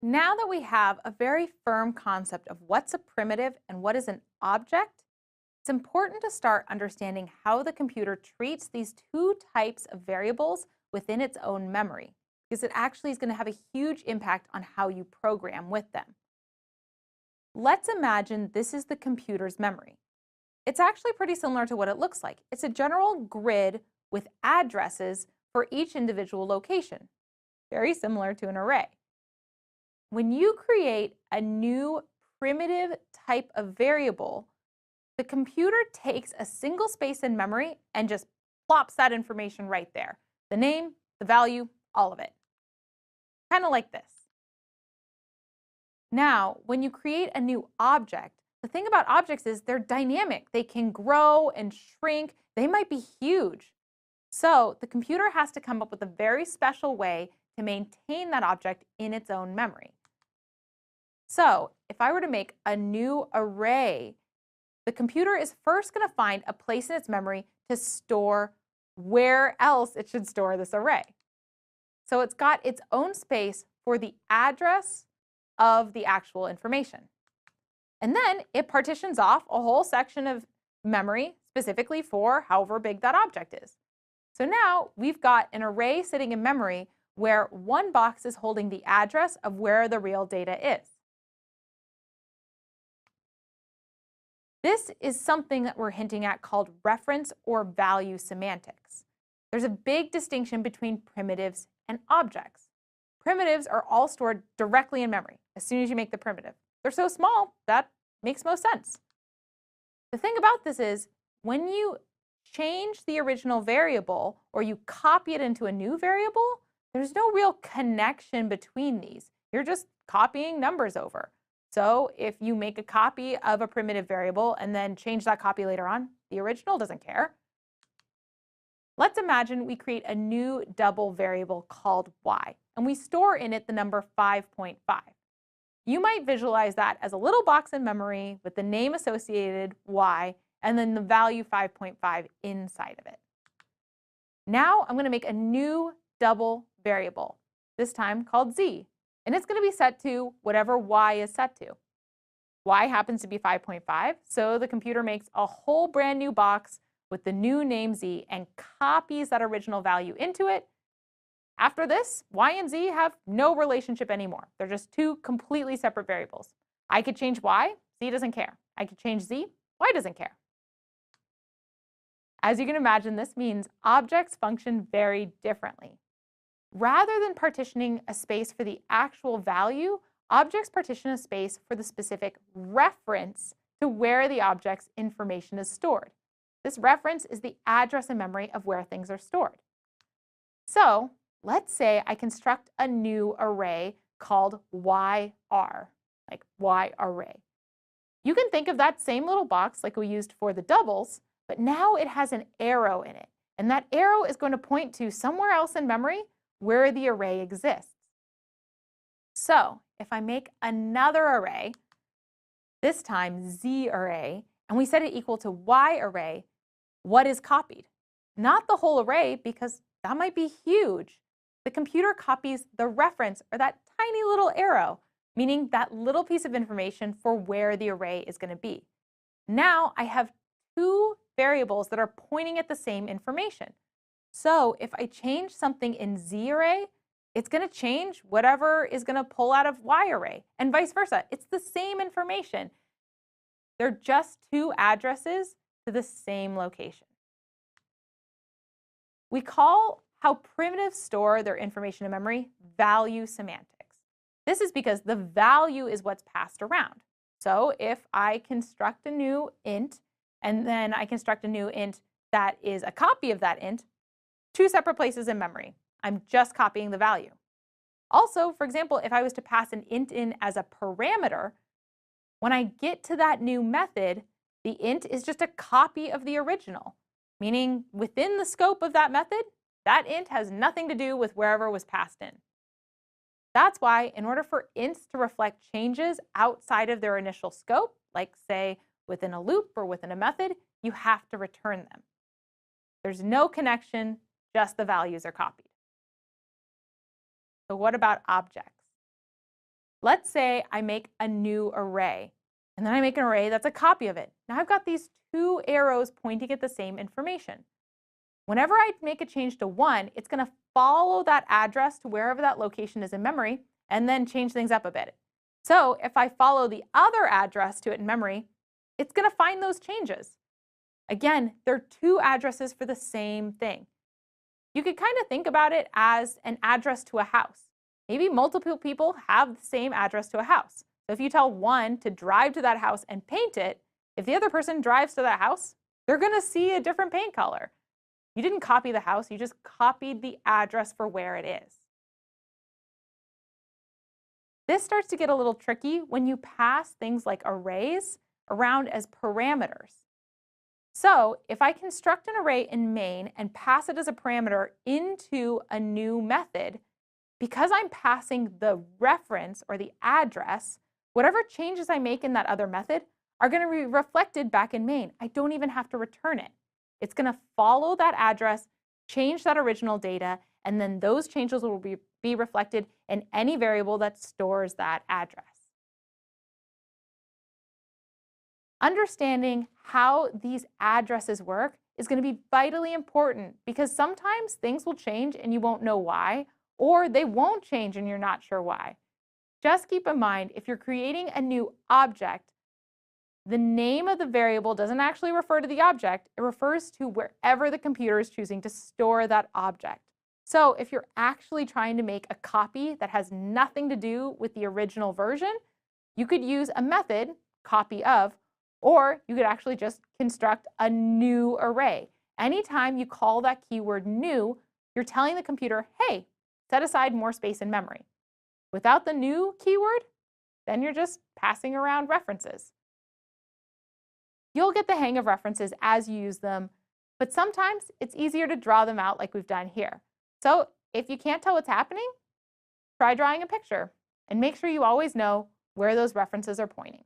Now that we have a very firm concept of what's a primitive and what is an object, it's important to start understanding how the computer treats these two types of variables within its own memory, because it actually is going to have a huge impact on how you program with them. Let's imagine this is the computer's memory. It's actually pretty similar to what it looks like. It's a general grid with addresses for each individual location, very similar to an array. When you create a new primitive type of variable, the computer takes a single space in memory and just plops that information right there. The name, the value, all of it. Kind of like this. Now, when you create a new object, the thing about objects is they're dynamic. They can grow and shrink. They might be huge. So the computer has to come up with a very special way to maintain that object in its own memory. So if I were to make a new array, the computer is first going to find a place in its memory to store where else it should store this array. So it's got its own space for the address of the actual information. And then it partitions off a whole section of memory specifically for however big that object is. So now we've got an array sitting in memory where one box is holding the address of where the real data is. This is something that we're hinting at called reference or value semantics. There's a big distinction between primitives and objects. Primitives are all stored directly in memory as soon as you make the primitive. They're so small, that makes most sense. The thing about this is when you change the original variable or you copy it into a new variable, there's no real connection between these. You're just copying numbers over. So if you make a copy of a primitive variable and then change that copy later on, the original doesn't care. Let's imagine we create a new double variable called y, and we store in it the number 5.5. You might visualize that as a little box in memory with the name associated y and then the value 5.5 inside of it. Now I'm going to make a new double variable, this time called z. And it's going to be set to whatever y is set to. Y happens to be 5.5, so the computer makes a whole brand new box with the new name z and copies that original value into it. After this, y and z have no relationship anymore. They're just two completely separate variables. I could change y, z doesn't care. I could change z, y doesn't care. As you can imagine, this means objects function very differently. Rather than partitioning a space for the actual value, objects partition a space for the specific reference to where the object's information is stored. This reference is the address in memory of where things are stored. So let's say I construct a new array called YR, like Y array. You can think of that same little box like we used for the doubles, but now it has an arrow in it. And that arrow is going to point to somewhere else in memory where the array exists. So if I make another array, this time Z array, and we set it equal to Y array, what is copied? Not the whole array, because that might be huge. The computer copies the reference, or that tiny little arrow, meaning that little piece of information for where the array is going to be. Now I have two variables that are pointing at the same information. So if I change something in Z array, it's going to change whatever is going to pull out of Y array, and vice versa. It's the same information. They're just two addresses to the same location. We call how primitives store their information in memory value semantics. This is because the value is what's passed around. So if I construct a new int, and then I construct a new int that is a copy of that int, two separate places in memory. I'm just copying the value. Also, for example, if I was to pass an int in as a parameter, when I get to that new method, the int is just a copy of the original, meaning within the scope of that method, that int has nothing to do with wherever it was passed in. That's why in order for ints to reflect changes outside of their initial scope, like say within a loop or within a method, you have to return them. There's no connection, just the values are copied. So what about objects? Let's say I make a new array, and then I make an array that's a copy of it. Now I've got these two arrows pointing at the same information. Whenever I make a change to 1, it's going to follow that address to wherever that location is in memory and then change things up a bit. So if I follow the other address to it in memory, it's going to find those changes. Again, they're two addresses for the same thing. You could kind of think about it as an address to a house. Maybe multiple people have the same address to a house. So if you tell one to drive to that house and paint it, if the other person drives to that house, they're going to see a different paint color. You didn't copy the house, you just copied the address for where it is. This starts to get a little tricky when you pass things like arrays around as parameters. So if I construct an array in main and pass it as a parameter into a new method, because I'm passing the reference or the address, whatever changes I make in that other method are going to be reflected back in main. I don't even have to return it. It's going to follow that address, change that original data, and then those changes will be reflected in any variable that stores that address. Understanding how these addresses work is going to be vitally important because sometimes things will change and you won't know why, or they won't change and you're not sure why. Just keep in mind, if you're creating a new object, the name of the variable doesn't actually refer to the object, it refers to wherever the computer is choosing to store that object. So if you're actually trying to make a copy that has nothing to do with the original version, you could use a method, copy of, or you could actually just construct a new array. Anytime you call that keyword new, you're telling the computer, hey, set aside more space in memory. Without the new keyword, then you're just passing around references. You'll get the hang of references as you use them, but sometimes it's easier to draw them out like we've done here. So if you can't tell what's happening, try drawing a picture and make sure you always know where those references are pointing.